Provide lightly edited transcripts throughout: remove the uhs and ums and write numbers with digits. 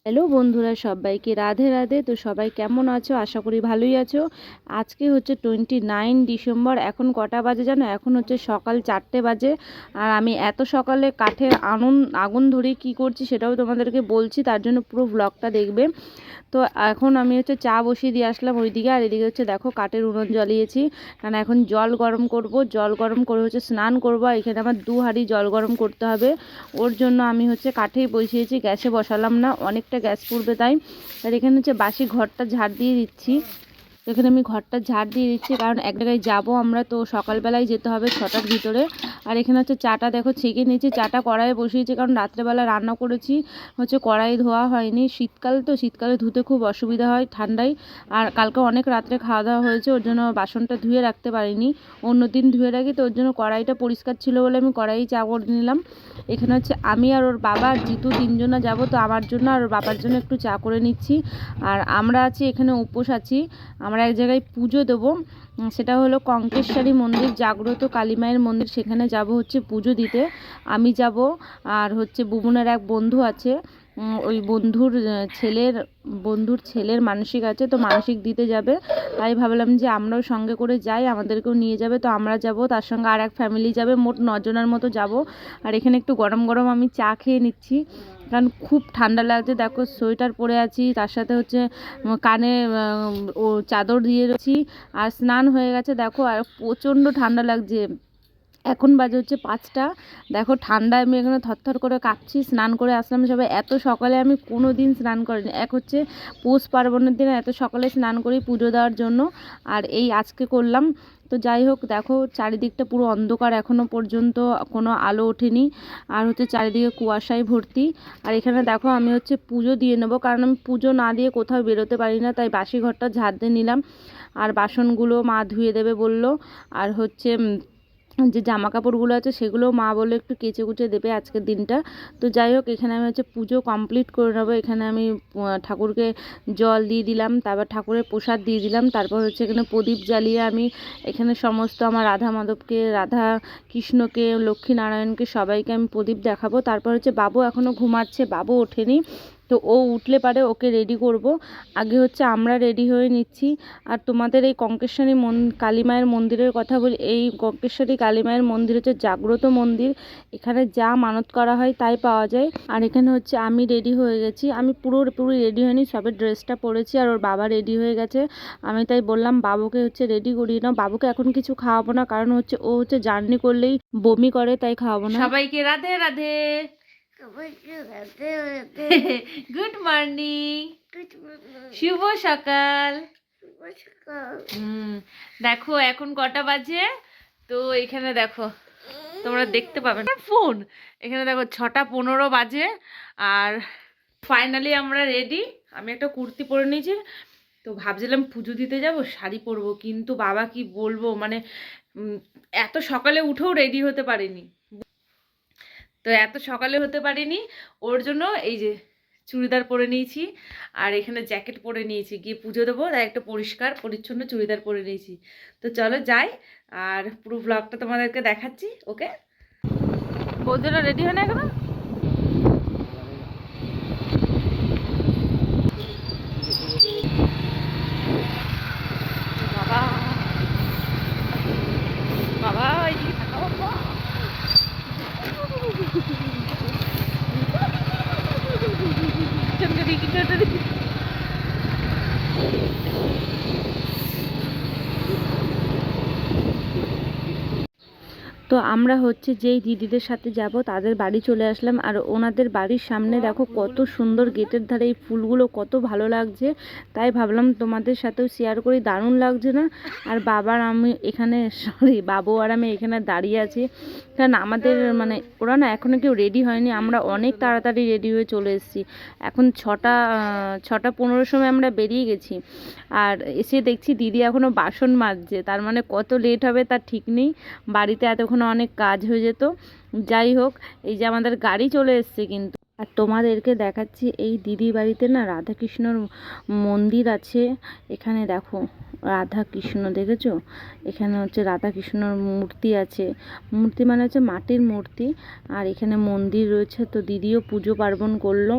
Hello বন্ধুরা, সবাইকে রাধে রাধে। তো সবাই কেমন আছো? আশা করি ভালোই আছো। আজকে হচ্ছে 29 ডিসেম্বর। এখন কটা বাজে জানো? এখন হচ্ছে সকাল 4টে বাজে। আর আমি এত সকালে কাঠের আগুন ধরে কি করছি সেটাও তোমাদেরকে বলছি, তার জন্য পুরো ব্লগটা দেখবে। তো এখন আমি হচ্ছে চা বসিয়ে দিয়ে আসলাম ওইদিকে, আর এদিকে হচ্ছে দেখো কাঠের উনুন জ্বালিয়েছি। কারণ এখন জল গরম করব, জল গরম করে হচ্ছে স্নান করব। এখানে আমার 2 হাঁড়ি জল গরম করতে হবে, ওর জন্য আমি হচ্ছে কাঠেই বসিয়েছি, গ্যাসে বসালাম না, অনেকটা গ্যাস পড়বে তাই। আর এখানে হচ্ছে বাসি ঘরটা ঝাড় দিয়ে দিচ্ছি। এখানে আমি ঘরটা ঝাড় দিয়ে দিচ্ছি, কারণ এক জায়গায় যাবো আমরা, তো সকালবেলায় যেতে হবে 6টার ভিতরে। আর এখানে হচ্ছে চাটা দেখো ছেঁকে নিয়েছি, চাটা কড়াইয়ে বসিয়েছি, কারণ রাত্রেবেলা রান্না করেছি হচ্ছে কড়াই ধোয়া হয়নি। শীতকাল তো, শীতকালে ধুতে খুব অসুবিধা হয় ঠান্ডায়। আর কালকে অনেক রাত্রে খাওয়া দাওয়া হয়েছে, ওর জন্য বাসনটা ধুয়ে রাখতে পারিনি। অন্য দিন ধুয়ে রাখি, তো ওর জন্য কড়াইটা পরিষ্কার ছিল বলে আমি কড়াই চা করে নিলাম। এখানে হচ্ছে আমি আর ওর বাবা আর জিতু 3জনা যাবো, তো আমার জন্য আর ওর বাবার জন্য একটু চা করে নিচ্ছি। আর আমরা আছি এখানে, উপোস আছি। আমরা এক জায়গায় পুজো দেবো, সেটা হলো কঙ্কেশ্বরী মন্দির, জাগ্রত কালী মায়ের মন্দির। সেখানে যাব হচ্ছে পুজো দিতে। আমি যাব, আর হচ্ছে বুবনের এক বন্ধু আছে, ওই বন্ধুর ছেলের মানসিক আছে, তো মানসিক দিতে যাবে। তাই ভাবলাম যে আমরাও সঙ্গে করে যাই, আমাদেরকেও নিয়ে যাবে। তো আমরা যাব, তার সঙ্গে আর এক ফ্যামিলি যাবে, মোট 9জনের মতো যাব। আর এখানে একটু গরম গরম আমি চা খেয়ে নিচ্ছি, কারণ খুব ঠান্ডা লাগছে। দেখো সোয়েটার পরে আছি, তার সাথে হচ্ছে কানে ও চাদর দিয়ে রয়েছি। আর স্নান হয়ে গেছে দেখো, আর প্রচণ্ড ঠান্ডা লাগছে। এখন বাজে হচ্ছে 5টা। দেখো ঠান্ডায় আমি এখানে থরথর করে কাঁপছি। স্নান করে আসলাম সবাই, এত সকালে আমি কোনো দিন স্নান করিনি। এক হচ্ছে পৌষ পার্বণের দিনে এত সকালে স্নান করি পুজো দেওয়ার জন্য, আর এই আজকে করলাম। তো যাই হোক, দেখো চারিদিকটা পুরো অন্ধকার, এখনও পর্যন্ত কোনো আলো ওঠেনি। আর হচ্ছে চারিদিকে কুয়াশায় ভর্তি। আর এখানে দেখো আমি হচ্ছে পুজো দিয়ে নেবো, কারণ আমি পুজো না দিয়ে কোথাও বেরোতে পারি না, তাই বাসি ঘরটা ঝাড় দিয়ে নিলাম। আর বাসনগুলো মা ধুয়ে দেবে বললো। আর হচ্ছে যে জামা কাপড়গুলো আছে সেগুলোও মা বলে একটু কেচে কুচে দেবে আজকের দিনটা। তো যাই হোক, এখানে আমি হচ্ছে পুজো কমপ্লিট করে নেবো। এখানে আমি ঠাকুরকে জল দিয়ে দিলাম, তারপর ঠাকুরের প্রসাদ দিয়ে দিলাম, তারপর হচ্ছে এখানে প্রদীপ জ্বালিয়ে আমি এখানে সমস্ত আমার রাধা মাধবকে, রাধা কৃষ্ণকে, লক্ষ্মী নারায়ণকে সবাইকে আমি প্রদীপ দেখাবো। তারপর হচ্ছে বাবু এখনও ঘুমাচ্ছে, বাবু ওঠেনি, তো ও উঠলে পারে ওকে রেডি করব। আগে হচ্ছে আমরা রেডি হয়ে নিচ্ছি। আর তোমাদের এই কঙ্কেশ্বরী কালী মায়ের মন্দিরের কথা বলি। এই কঙ্কেশ্বরী কালী মায়ের মন্দির হচ্ছে জাগ্রত মন্দির, এখানে যা মানত করা হয় তাই পাওয়া যায়। আর এখানে হচ্ছে আমি রেডি হয়ে গেছি, আমি পুরোপুরি রেডি হয়নি, সবে ড্রেসটা পরেছি। আর ওর বাবা রেডি হয়ে গেছে, আমি তাই বললাম বাবুকে হচ্ছে রেডি করিয়ে নাও। বাবুকে এখন কিছু খাওয়াবো না, কারণ হচ্ছে ও হচ্ছে জার্নি করলেই বমি করে, তাই খাওয়াবো না। সবাইকে রাধে রাধে, গুড মর্নিং, শুভ সকাল। দেখো এখন কটা বাজে, তো এখানে দেখো তোমরা দেখতে পাবে না ফোন, এখানে দেখো 6টা 15 বাজে। আর ফাইনালি আমরা রেডি। আমি একটা কুর্তি পরে নিয়েছি, তো ভাবছিলাম পুজো দিতে যাব শাড়ি পরবো, কিন্তু বাবা কি বলবো, মানে এত সকালে উঠেও রেডি হতে পারিনি। তো এত সকালে হতে পারিনি, ওর জন্য এই যে চুড়িদার পরে নিয়েছি, আর এখানে জ্যাকেট পরে নিয়েছি, গিয়ে পুজো দেবো, তাই একটা পরিষ্কার পরিচ্ছন্ন চুড়িদার পরে নিয়েছি। তো চলো যাই, আর পুরো ব্লগটা তোমাদেরকে দেখাচ্ছি। ওকে, বৌদিরা রেডি হয় না এখনো? বাবা বাবা, এইদিকে থাকা বাবা। তো আমরা হচ্ছে যেই দিদিদের সাথে যাব তাদের বাড়ি চলে আসলাম। আর ওনাদের বাড়ির সামনে দেখো কত সুন্দর, গেটের ধারে এই ফুলগুলো কত ভালো লাগছে, তাই ভাবলাম তোমাদের সাথেও শেয়ার করি। দারুণ লাগছে না? আর বাবু আর আমি এখানে দাঁড়িয়ে আছি, কারণ আমাদের মানে ওরা না এখনও কেউ রেডি হয়নি, আমরা অনেক তাড়াতাড়ি রেডি হয়ে চলে এসেছি। এখন 6টা 15 সময় আমরা বেরিয়ে গেছি। আর এসে দেখছি দিদি এখনও বাসন মাজছে, তার মানে কত লেট হবে তার ঠিক নেই। বাড়িতে এতক্ষণ অনেক কাজ হয়ে যেত। যাই হোক, এই যে আমাদের গাড়ি চলে এসছে কিন্তু। আর তোমাদেরকে দেখাচ্ছি এই দিদি বাড়িতে না রাধাকৃষ্ণর মন্দির আছে। এখানে দেখো রাধা কৃষ্ণ, দেখেছো? এখানে হচ্ছে রাধা কৃষ্ণর মূর্তি আছে, মূর্তি মানে হচ্ছে মাটির মূর্তি। আর এখানে মন্দির রয়েছে। তো দিদিও পুজো পার্বণ করলো,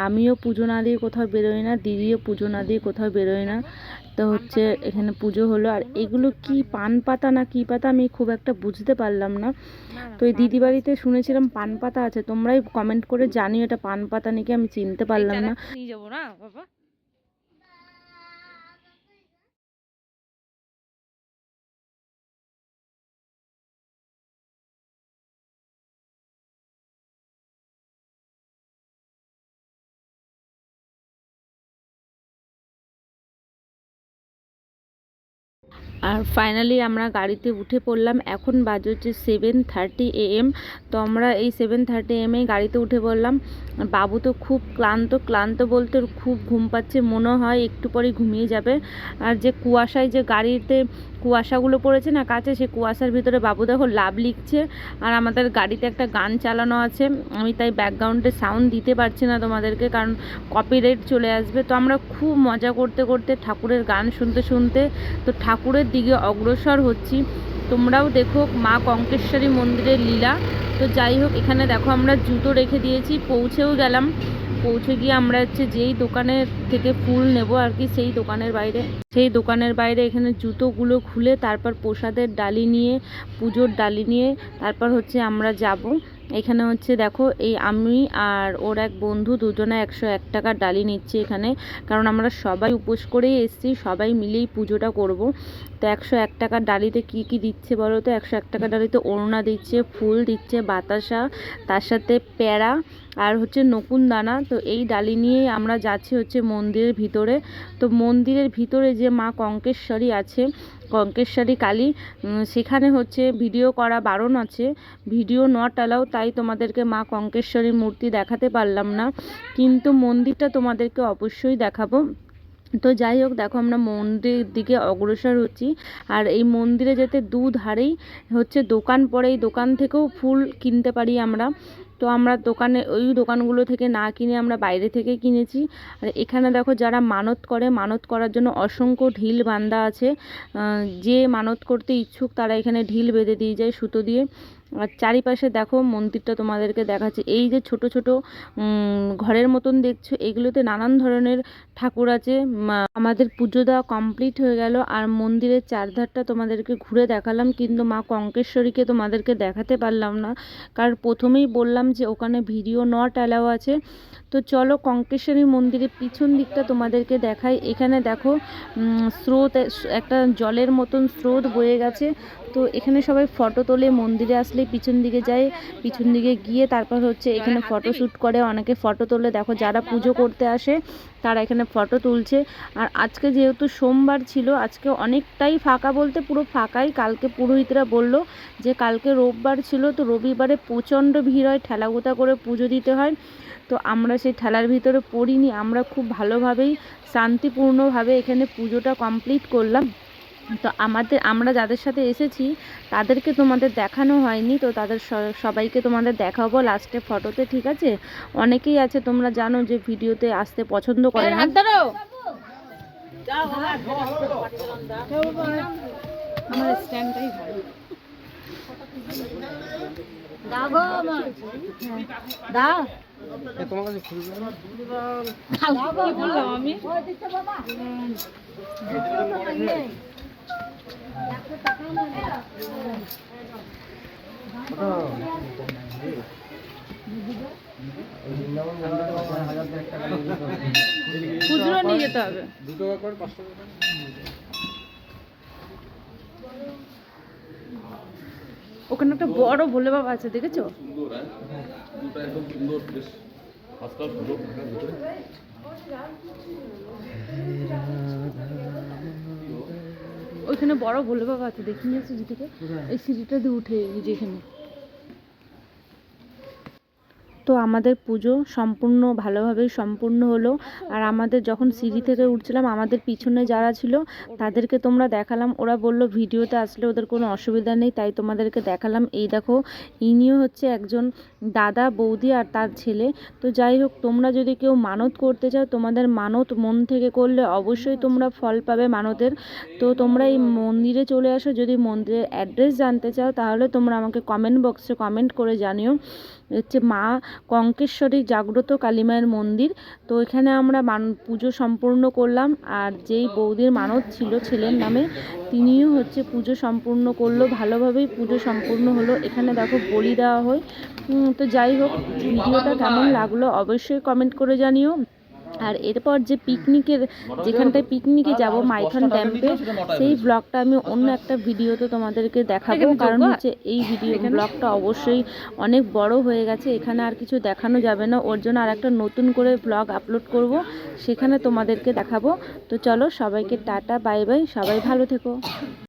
আমিও পুজো না দিয়ে কোথাও বেরোই না, দিদিও পুজো না দিয়ে কোথাও বেরোই না। তো হচ্ছে এখানে পুজো হলো। আর এগুলো কি পান পাতা না কি পাতা আমি খুব একটা বুঝতে পারলাম না। তো এই দিদি বাড়িতে শুনেছিলাম পান পাতা আছে, তোমরাই কমেন্ট করে জানিও এটা পান পাতা নাকি, আমি চিনতে পারলাম না। নিয়ে যাবো না বাবা। আর ফাইনালি আমরা গাড়িতে উঠে পড়লাম। এখন বাজে হচ্ছে 7:30 AM। তো আমরা এই 7:30 AM গাড়িতে উঠে পড়লাম। বাবু তো খুব ক্লান্ত, ক্লান্ত বলতে ওর খুব ঘুম পাচ্ছে, মনে হয় একটু পরে ঘুমিয়ে যাবে। আর যে কুয়াশায় যে গাড়িতে কুয়াশাগুলো পড়েছে না কাছে, সে কুয়াশার ভিতরে বাবু দেখো লাভ লিখছে। আর আমাদের গাড়িতে একটা গান চালানো আছে, আমি তাই ব্যাকগ্রাউন্ডে সাউন্ড দিতে পারছি না তোমাদেরকে, কারণ কপিরাইট চলে আসবে। তো আমরা খুব মজা করতে করতে ঠাকুরের গান শুনতে শুনতে তো ঠাকুরের দিকে অগ্রসর হচ্ছি। তোমরাও দেখো মা কঙ্কেশ্বরী মন্দিরের লীলা। তো যাই হোক, এখানে দেখো আমরা জুতো রেখে দিয়েছি, পৌঁছেও গেলাম। পৌঁছে গিয়ে আমরা হচ্ছে যেই দোকানের থেকে ফুল নেব আর কি, সেই দোকানের বাইরে এখানে জুতোগুলো খুলে তারপর প্রসাদের ডালি নিয়ে, পুজোর ডালি নিয়ে তারপর হচ্ছে আমরা যাব। এখানে হচ্ছে দেখো এই আমি আর ওর এক বন্ধু দুজনে 101 টাকার ডালি নিচ্ছে এখানে, কারণ আমরা সবাই উপোস করেই এসেছি, সবাই মিলেই পুজোটা করব। তো 101 টাকার ডালিতে কি কি দিচ্ছে বলো তো? 101 টাকার ডালিতে ওড়না দিচ্ছে, ফুল দিচ্ছে, বাতাসা, তার সাথে প্যারা আর হচ্ছে নকুন দানা। তো এই ডালি নিয়ে আমরা যাচ্ছি হচ্ছে মন্দিরের ভিতরে। তো মন্দিরের ভিতরে যে মা কঙ্কেশ্বরী আছে, কঙ্কেশ্বরী কালী, সেখানে হচ্ছে ভিডিও করা বারণ আছে, ভিডিও নট অ্যালাউ, তাই তোমাদেরকে মা কঙ্কেশ্বরীর মূর্তি দেখাতে পারলাম না, কিন্তু মন্দিরটা তোমাদেরকে অবশ্যই দেখাবো। তো যাই হোক, দেখো আমরা মন্দিরের দিকে অগ্রসর হচ্ছি। আর এই মন্দিরে যেতে দুধারেই হচ্ছে দোকান পড়ে, এই দোকান থেকেও ফুল কিনতে পারি আমরা। তো আমরা ওই দোকানগুলো থেকে না কিনে আমরা বাইরে থেকে কিনেছি। আর এখানে দেখো যারা মানত করে, মানত করার জন্য অসংখ্য ঢিল বাঁধা আছে। যে মানত করতে ইচ্ছুক তারা এখানে ঢিল বেঁধে দিয়ে যায় সুতো দিয়ে। আর চারিপাশে দেখো মন্দিরটা তোমাদেরকে দেখাচ্ছে। এই যে ছোট ছোট ঘরের মতন দেখছো, এগুলোতে নানান ধরনের ঠাকুর আছে। আমাদের পুজো দেওয়া কমপ্লিট হয়ে গেল, আর মন্দিরের চারধারটা তোমাদেরকে ঘুরে দেখালাম, কিন্তু মা কঙ্কেশ্বরীকে তোমাদেরকে দেখাতে পারলাম না, কারণ প্রথমেই বললাম যে ওখানে ভিডিও নট অ্যালাউ আছে। তো চলো কঙ্কেশ্বরী মন্দিরের পিছন দিকটা তোমাদেরকে দেখাই। এখানে দেখো স্রোত, একটা জলের মতন স্রোত বয়ে গেছে। তো এখানে সবাই ফটো তোলে, মন্দিরে আসলে পিছন দিকে যায়, পিছন দিকে গিয়ে তারপর হচ্ছে এখানে ফটো শ্যুট করে, অনেকে ফটো তোলে। দেখো যারা পুজো করতে আসে তারা এখানে ফটো তুলছে। আর আজকে যেহেতু সোমবার ছিল, আজকে অনেকটাই ফাঁকা, বলতে পুরো ফাঁকাই। কালকে পুরোহিতরা বলল যে কালকে রোববার ছিল, তো রবিবারে প্রচণ্ড ভিড় হয়, ঠেলাগোতা করে পুজো দিতে হয়। তো আমরা সেই ঠেলার ভিতরে পড়িনি, আমরা খুব ভালোভাবেই শান্তিপূর্ণভাবে এখানে পুজোটা কমপ্লিট করলাম। তো আমরা যাদের সাথে এসেছি তাদেরকে তোমাদের দেখানো হয়নি, তো তাদের সবাইকে তোমাদের দেখাবো লাস্টে ফটোতে, ঠিক আছে? অনেকেই আছে তোমরা জানো যে ভিডিওতে আসতে পছন্দ করে না। আমার স্ট্যান্ডটাই ভালো। বললাম আমি খুচরো নিয়ে যেতে হবে। ওখানে একটা বড় ভোলে বাবা আছে, দেখেছো? ওইখানে বড় ভোলে বাবা আছে, দেখে নিয়েছো সিঁড়িতে? এই সিঁড়িটা দিয়ে উঠে যেখানে। তো তো আমাদের পুজো সম্পূর্ণ ভালোভাবেই সম্পূর্ণ হলো। আর আমাদের যখন সিঁড়ি থেকে উঠছিলাম আমাদের পিছনে যারা ছিল তাদেরকে তোমরা দেখালাম, ওরা বলল ভিডিওতে আসলে ওদের কোনো অসুবিধা নেই, তাই তোমাদেরকে দেখালাম। এই দেখো ইনিও হচ্ছে একজন দাদা বৌদি আর তার ছেলে। তো যাই হোক, তোমরা যদি কেউ মানত করতে চাও, তোমাদের মানত মন থেকে করলে অবশ্যই তোমরা ফল পাবে মানতের। তো তোমরা এই মন্দিরে চলে আসো। যদি মন্দিরের অ্যাড্রেস জানতে চাও তাহলে তোমরা আমাকে কমেন্ট বক্সে কমেন্ট করে জানিও। হচ্ছে মা কঙ্কেশ্বরী জাগ্রত কালী মায়ের মন্দির। তো এখানে আমরা পুজো সম্পূর্ণ করলাম। আর যেই বৌদির মানত ছিল ছেলের নামে, তিনিও হচ্ছে পুজো সম্পূর্ণ করলো, ভালোভাবেই পুজো সম্পূর্ণ হলো। এখানে দেখো বলি দেওয়া হয়। তো যাই হোক, ভিডিওটা কেমন লাগলো অবশ্যই কমেন্ট করে জানিও। আর এরপর যে পিকনিকের যেখানটায় পিকনিকে যাব মাইথন ড্যাম্পে, সেই ব্লগটা আমি অন্য একটা ভিডিওতে তোমাদেরকে দেখাবো। কারণ হচ্ছে এই ব্লগটা অবশ্যই অনেক বড় হয়ে গেছে, এখানে আর কিছু দেখানো যাবে না। ওর জন্য আর একটা নতুন করে ব্লগ আপলোড করব, সেখানে তোমাদেরকে দেখাবো। তো চলো, সবাইকে টাটা বাই বাই, সবাই ভালো থেকো।